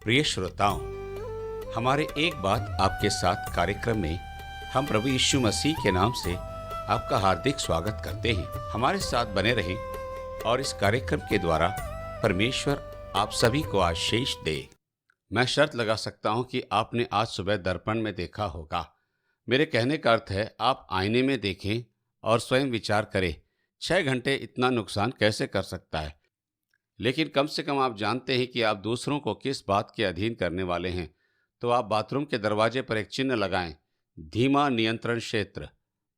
प्रिय श्रोताओं, हमारे एक बात आपके साथ कार्यक्रम में हम प्रभु यीशु मसीह के नाम से आपका हार्दिक स्वागत करते हैं। हमारे साथ बने रहें और इस कार्यक्रम के द्वारा परमेश्वर आप सभी को आशीष दे। मैं शर्त लगा सकता हूं कि आपने आज सुबह दर्पण में देखा होगा। मेरे कहने का अर्थ है आप आईने में देखें और स्वयं विचार करें 6 घंटे इतना नुकसान कैसे कर सकता है। लेकिन कम से कम आप जानते हैं कि आप दूसरों को किस बात के अधीन करने वाले हैं। तो आप बाथरूम के दरवाजे पर एक चिन्ह लगाएं, धीमा नियंत्रण क्षेत्र।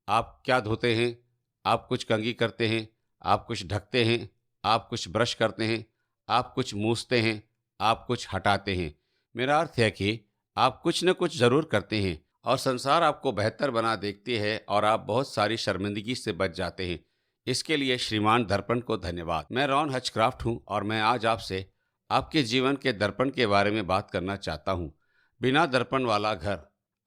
आप क्या धोते हैं? आप कुछ कंघी करते हैं, आप कुछ ढकते हैं, आप कुछ ब्रश करते हैं, आप कुछ मूसते हैं, आप कुछ हटाते हैं। मेरा अर्थ है कि आप कुछ न कुछ जरूर करते हैं और संसार आपको बेहतर बना देखती है और आप बहुत सारी शर्मिंदगी से बच जाते हैं। इसके लिए श्रीमान दर्पण को धन्यवाद। मैं रॉन हचक्राफ्ट हूँ और मैं आज आपसे आपके जीवन के दर्पण के बारे में बात करना चाहता हूँ। बिना दर्पण वाला घर,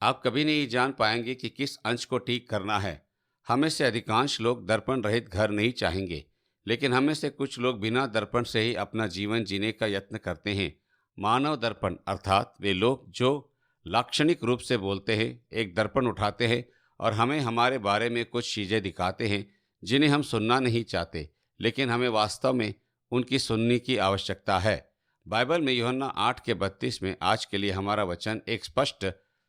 आप कभी नहीं जान पाएंगे कि किस अंश को ठीक करना है। हमें से अधिकांश लोग दर्पण रहित घर नहीं चाहेंगे, लेकिन हमें से कुछ लोग बिना दर्पण से ही अपना जीवन जीने का यत्न करते हैं। मानव दर्पण अर्थात वे लोग जो लाक्षणिक रूप से बोलते हैं, एक दर्पण उठाते हैं और हमें हमारे बारे में कुछ चीज़ें दिखाते हैं जिन्हें हम सुनना नहीं चाहते, लेकिन हमें वास्तव में उनकी सुनने की आवश्यकता है। बाइबल में यूहन्ना 8:32 में आज के लिए हमारा वचन एक स्पष्ट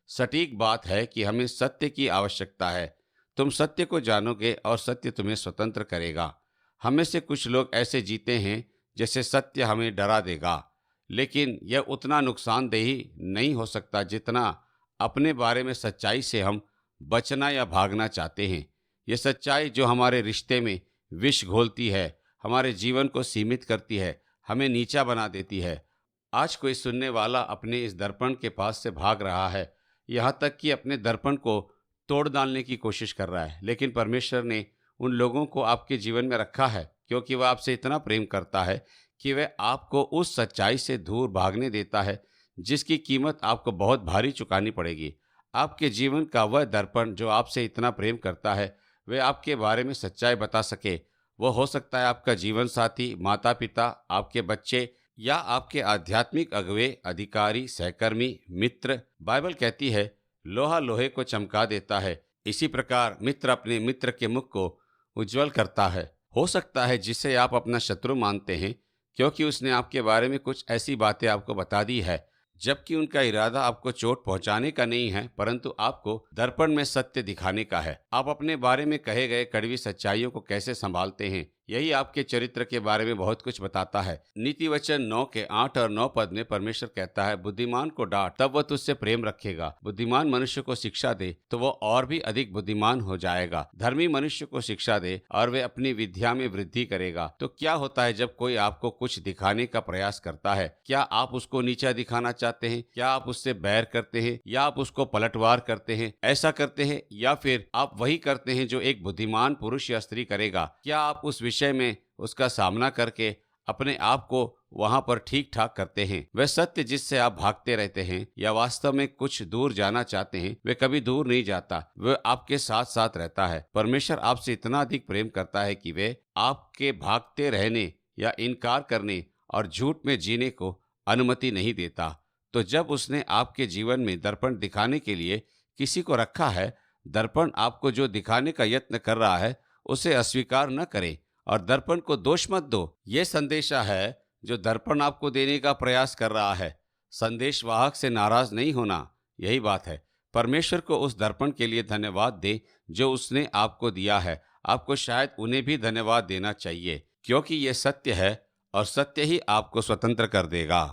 सटीक बात है कि हमें सत्य की आवश्यकता है। तुम सत्य को जानोगे और सत्य तुम्हें स्वतंत्र करेगा। हमें से कुछ लोग ऐसे जीते हैं जैसे सत्य हमें डरा देगा, लेकिन यह उतना नुकसानदेही नहीं हो सकता जितना अपने बारे में सच्चाई से हम बचना या भागना चाहते हैं। यह सच्चाई जो हमारे रिश्ते में विष घोलती है, हमारे जीवन को सीमित करती है, हमें नीचा बना देती है। आज कोई सुनने वाला अपने इस दर्पण के पास से भाग रहा है, यहाँ तक कि अपने दर्पण को तोड़ डालने की कोशिश कर रहा है। लेकिन परमेश्वर ने उन लोगों को आपके जीवन में रखा है क्योंकि वह आपसे इतना प्रेम करता है कि वह आपको उस सच्चाई से दूर भागने देता है जिसकी कीमत आपको बहुत भारी चुकानी पड़ेगी। आपके जीवन का वह दर्पण जो आपसे इतना प्रेम करता है, वह आपके बारे में सच्चाई बता सके। वो हो सकता है आपका जीवन साथी, माता पिता, आपके बच्चे या आपके आध्यात्मिक अगुवे, अधिकारी, सहकर्मी, मित्र। बाइबल कहती है लोहा लोहे को चमका देता है, इसी प्रकार मित्र अपने मित्र के मुख को उज्जवल करता है। हो सकता है जिसे आप अपना शत्रु मानते हैं क्योंकि उसने आपके बारे में कुछ ऐसी बातें आपको बता दी है, जबकि उनका इरादा आपको चोट पहुंचाने का नहीं है, परंतु आपको दर्पण में सत्य दिखाने का है। आप अपने बारे में कहे गए कड़वी सच्चाइयों को कैसे संभालते हैं, यही आपके चरित्र के बारे में बहुत कुछ बताता है। नीति वचन 9:8 और 9 पद में परमेश्वर कहता है, बुद्धिमान को डांट तब वह तुझसे प्रेम रखेगा। बुद्धिमान मनुष्य को शिक्षा दे तो वह और भी अधिक बुद्धिमान हो जाएगा। धर्मी मनुष्य को शिक्षा दे और वे अपनी विद्या में वृद्धि करेगा। तो क्या होता है जब कोई आपको कुछ दिखाने का प्रयास करता है? क्या आप उसको नीचा दिखाना चाहते हैं? क्या आप उससे बैर करते हैं या आप उसको पलटवार करते हैं? ऐसा करते हैं या फिर आप वही करते हैं जो एक बुद्धिमान पुरुष या स्त्री करेगा? क्या आप उस विषय में उसका सामना करके अपने आप को वहां पर ठीक ठाक करते हैं? वह सत्य जिससे आप भागते रहते हैं या वास्तव में कुछ दूर जाना चाहते हैं, वे कभी दूर नहीं जाता, वह आपके साथ साथ रहता है। परमेश्वर आपसे इतना अधिक प्रेम करता है कि वे आपके भागते रहने या इनकार करने और झूठ में जीने को अनुमति नहीं देता। तो जब उसने आपके जीवन में दर्पण दिखाने के लिए किसी को रखा है, दर्पण आपको जो दिखाने का यत्न कर रहा है उसे अस्वीकार न करें और दर्पण को दोष मत दो। ये संदेशा है जो दर्पण आपको देने का प्रयास कर रहा है। संदेश वाहक से नाराज नहीं होना, यही बात है। परमेश्वर को उस दर्पण के लिए धन्यवाद दें जो उसने आपको दिया है। आपको शायद उन्हें भी धन्यवाद देना चाहिए क्योंकि ये सत्य है और सत्य ही आपको स्वतंत्र कर देगा।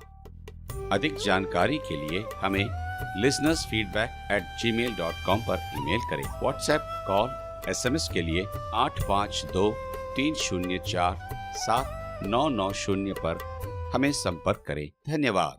अधिक जानकारी के लिए हमें listenersfeedback@gmail.com पर ईमेल करें। व्हाट्सएप, कॉल, SMS के लिए 8523047990 पर हमें संपर्क करें। धन्यवाद।